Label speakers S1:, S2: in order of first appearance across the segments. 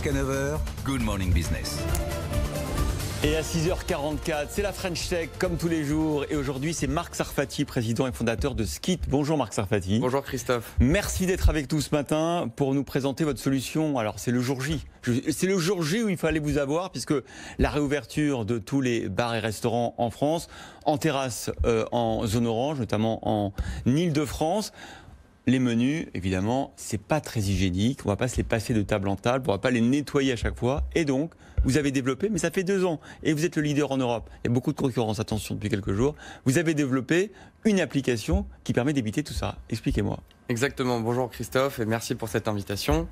S1: Jusqu'à 9 h, Good Morning Business.
S2: Et à 6h44, c'est la French Tech comme tous les jours. Et aujourd'hui, c'est Marc Sarfati, président et fondateur de Skit. Bonjour Marc Sarfati.
S3: Bonjour Christophe.
S2: Merci d'être avec nous ce matin pour nous présenter votre solution. Alors c'est le jour J. C'est le jour J où il fallait vous avoir, puisque la réouverture de tous les bars et restaurants en France, en terrasse, en zone orange, notamment en Île-de-France. Les menus, évidemment, c'est pas très hygiénique. On va pas se les passer de table en table. On va pas les nettoyer à chaque fois. Et donc, vous avez développé, mais ça fait 2 ans, et vous êtes le leader en Europe. Il y a beaucoup de concurrence, attention, depuis quelques jours. Vous avez développé une application qui permet d'éviter tout ça. Expliquez-moi.
S3: Exactement. Bonjour Christophe et merci pour cette invitation.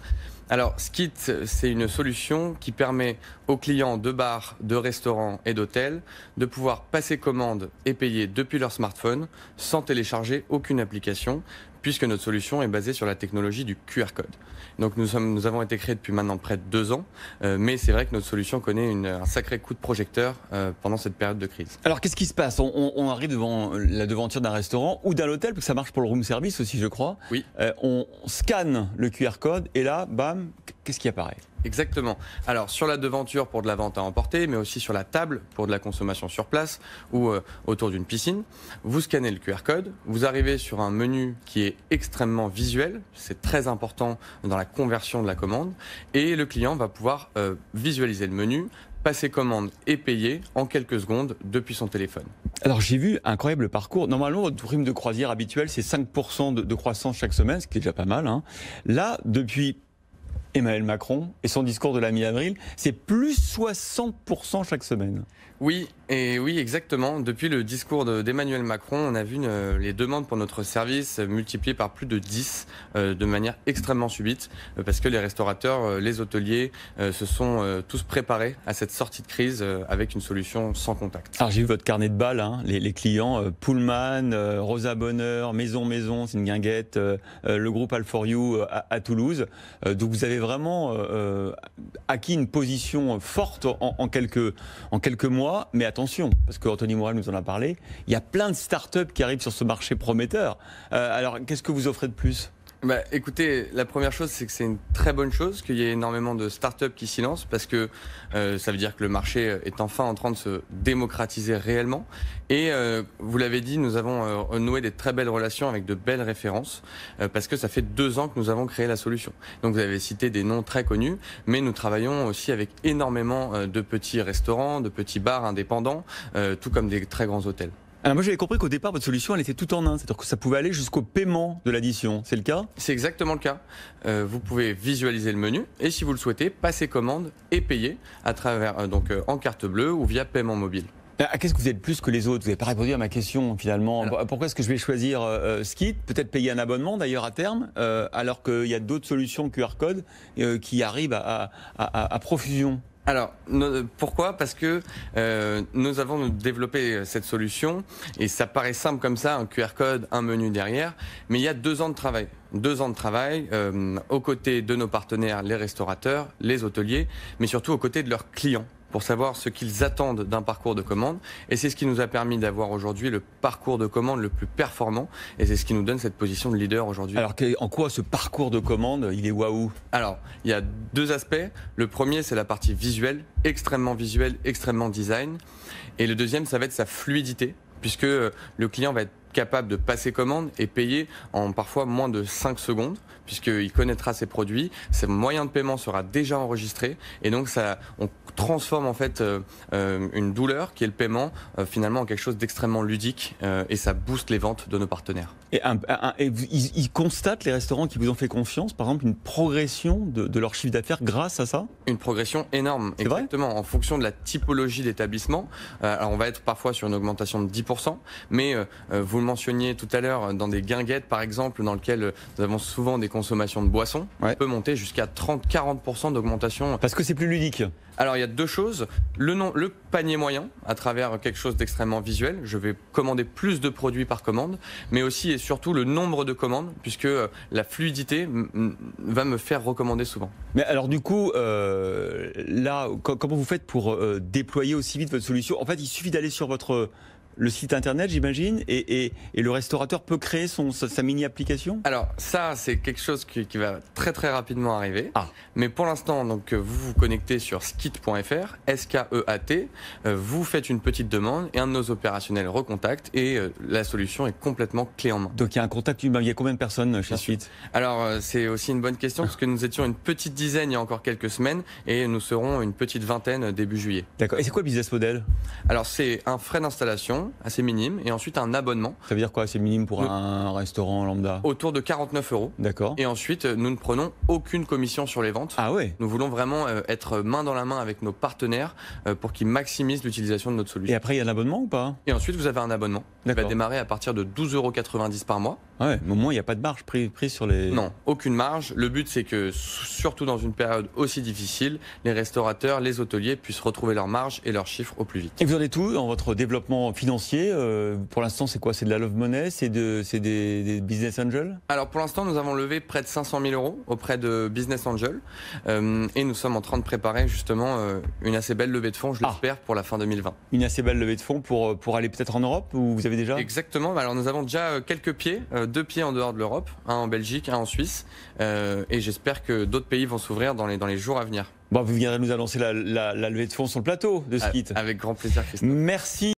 S3: Alors, Skit, c'est une solution qui permet aux clients de bars, de restaurants et d'hôtels de pouvoir passer commande et payer depuis leur smartphone sans télécharger aucune application, puisque notre solution est basée sur la technologie du QR code. Donc nous avons été créés depuis maintenant près de 2 ans, mais c'est vrai que notre solution connaît un sacré coup de projecteur pendant cette période de crise.
S2: Alors qu'est-ce qui se passe ? On arrive devant la devanture d'un restaurant ou d'un hôtel, parce que ça marche pour le room service aussi, je crois.
S3: Oui.
S2: On scanne le QR code et là, bam, qu'est-ce qui apparaît ?
S3: Exactement. Alors sur la devanture pour de la vente à emporter, mais aussi sur la table pour de la consommation sur place ou autour d'une piscine, vous scannez le QR code, vous arrivez sur un menu qui est extrêmement visuel, c'est très important dans la conversion de la commande, et le client va pouvoir visualiser le menu, passer commande et payer en quelques secondes depuis son téléphone.
S2: Alors j'ai vu un incroyable parcours. Normalement, votre prime de croisière habituelle, c'est 5% de croissance chaque semaine, ce qui est déjà pas mal, hein. Là, depuis Emmanuel Macron et son discours de la mi-avril, c'est plus 60% chaque semaine.
S3: Oui, et oui, exactement. Depuis le discours d'Emmanuel Macron, on a vu les demandes pour notre service multipliées par plus de 10 de manière extrêmement subite, parce que les restaurateurs, les hôteliers se sont tous préparés à cette sortie de crise avec une solution sans contact.
S2: Alors j'ai vu votre carnet de balles, hein, les clients, Pullman, Rosa Bonheur, Maison, c'est une guinguette, le groupe All4You à Toulouse. Donc vous avez vraiment acquis une position forte en quelques mois. Mais attention, parce qu'Anthony Morel nous en a parlé, il y a plein de startups qui arrivent sur ce marché prometteur. Alors, qu'est-ce que vous offrez de plus ?
S3: Écoutez, la première chose, c'est que c'est une très bonne chose qu'il y ait énormément de startups qui s'y lancent, parce que ça veut dire que le marché est enfin en train de se démocratiser réellement. Et vous l'avez dit, nous avons noué des très belles relations avec de belles références, parce que ça fait 2 ans que nous avons créé la solution. Donc vous avez cité des noms très connus, mais nous travaillons aussi avec énormément de petits restaurants, de petits bars indépendants, tout comme des très grands hôtels.
S2: Alors moi j'avais compris qu'au départ votre solution elle était tout en un, c'est-à-dire que ça pouvait aller jusqu'au paiement de l'addition, c'est le cas ?
S3: C'est exactement le cas. Vous pouvez visualiser le menu et si vous le souhaitez, passer commande et payer à travers en carte bleue ou via paiement mobile.
S2: Qu'est-ce que vous êtes plus que les autres ? Vous n'avez pas répondu à ma question finalement. Alors, pourquoi est-ce que je vais choisir Skit ? Peut-être payer un abonnement d'ailleurs à terme, alors qu'il y a d'autres solutions QR code qui arrivent à profusion.
S3: Alors, pourquoi ? Parce que nous avons développé cette solution et ça paraît simple comme ça, un QR code, un menu derrière, mais il y a 2 ans de travail. 2 ans de travail aux côtés de nos partenaires, les restaurateurs, les hôteliers, mais surtout aux côtés de leurs clients, pour savoir ce qu'ils attendent d'un parcours de commande. Et c'est ce qui nous a permis d'avoir aujourd'hui le parcours de commande le plus performant. Et c'est ce qui nous donne cette position de leader aujourd'hui.
S2: Alors, en quoi ce parcours de commande, il est waouh ?
S3: Alors, il y a 2 aspects. Le premier, c'est la partie visuelle, extrêmement design. Et le deuxième, ça va être sa fluidité, puisque le client va être capable de passer commande et payer en parfois moins de 5 secondes, puisqu'il connaîtra ses produits, ses moyens de paiement sera déjà enregistré, et donc on transforme en fait une douleur qui est le paiement finalement en quelque chose d'extrêmement ludique, et ça booste les ventes de nos partenaires.
S2: Et ils constatent, les restaurants qui vous ont fait confiance, par exemple, une progression de leur chiffre d'affaires grâce à ça ?
S3: Une progression énorme,
S2: c'est
S3: exactement,
S2: vrai ?
S3: En fonction de la typologie d'établissement. Alors on va être parfois sur une augmentation de 10%, mais vous le mentionniez tout à l'heure, dans des guinguettes par exemple, dans lesquelles nous avons souvent des consommations de boissons, on peut monter jusqu'à 30-40% d'augmentation.
S2: Parce que c'est plus ludique.
S3: Alors il y a 2 choses, le panier moyen à travers quelque chose d'extrêmement visuel, je vais commander plus de produits par commande, mais aussi et surtout le nombre de commandes, puisque la fluidité va me faire recommander souvent.
S2: Mais alors du coup, là, comment vous faites pour déployer aussi vite votre solution ? En fait, il suffit d'aller sur votre le site internet, j'imagine, et le restaurateur peut créer sa mini-application?
S3: Alors ça, c'est quelque chose qui va très très rapidement arriver.
S2: Ah.
S3: Mais pour l'instant, donc vous vous connectez sur skit.fr, S-K-E-A-T, vous faites une petite demande et un de nos opérationnels recontacte et la solution est complètement clé en main.
S2: Donc il y a un contact humain. Il y a combien de personnes chez Suite?
S3: Alors c'est aussi une bonne question parce que nous étions une petite dizaine il y a encore quelques semaines et nous serons une petite vingtaine début juillet.
S2: D'accord. Et c'est quoi le business model?
S3: Alors c'est un frais d'installation assez minime et ensuite un abonnement.
S2: Ça veut dire quoi? C'est minime pour un restaurant lambda?
S3: Autour de 49 €.
S2: D'accord.
S3: Et ensuite, nous ne prenons aucune commission sur les ventes.
S2: Ah ouais.
S3: Nous voulons vraiment être main dans la main avec nos partenaires pour qu'ils maximisent l'utilisation de notre solution.
S2: Et après, il y a un abonnement ou pas?
S3: Et ensuite, vous avez un abonnement qui va démarrer à partir de 12,90 € par mois.
S2: Ah ouais, mais au moins, il n'y a pas de marge prise sur les...
S3: Non, aucune marge. Le but, c'est que, surtout dans une période aussi difficile, les restaurateurs, les hôteliers puissent retrouver leur marge et leurs chiffres au plus vite.
S2: Et vous en êtes où dans votre développement financier? Pour l'instant, c'est quoi? C'est de la love money? C'est des business angels?
S3: Alors pour l'instant, nous avons levé près de 500 000 € auprès de Business Angel et nous sommes en train de préparer justement une assez belle levée de fonds, je l'espère, pour la fin 2020.
S2: Une assez belle levée de fonds pour aller peut-être en Europe, ou vous avez déjà?
S3: Exactement. Alors nous avons déjà quelques pieds, 2 pieds en dehors de l'Europe, un en Belgique, un en Suisse, et j'espère que d'autres pays vont s'ouvrir dans les jours à venir.
S2: Bon, vous viendrez nous annoncer la levée de fonds sur le plateau de Skit.
S3: Avec grand plaisir, Christophe.
S2: Merci.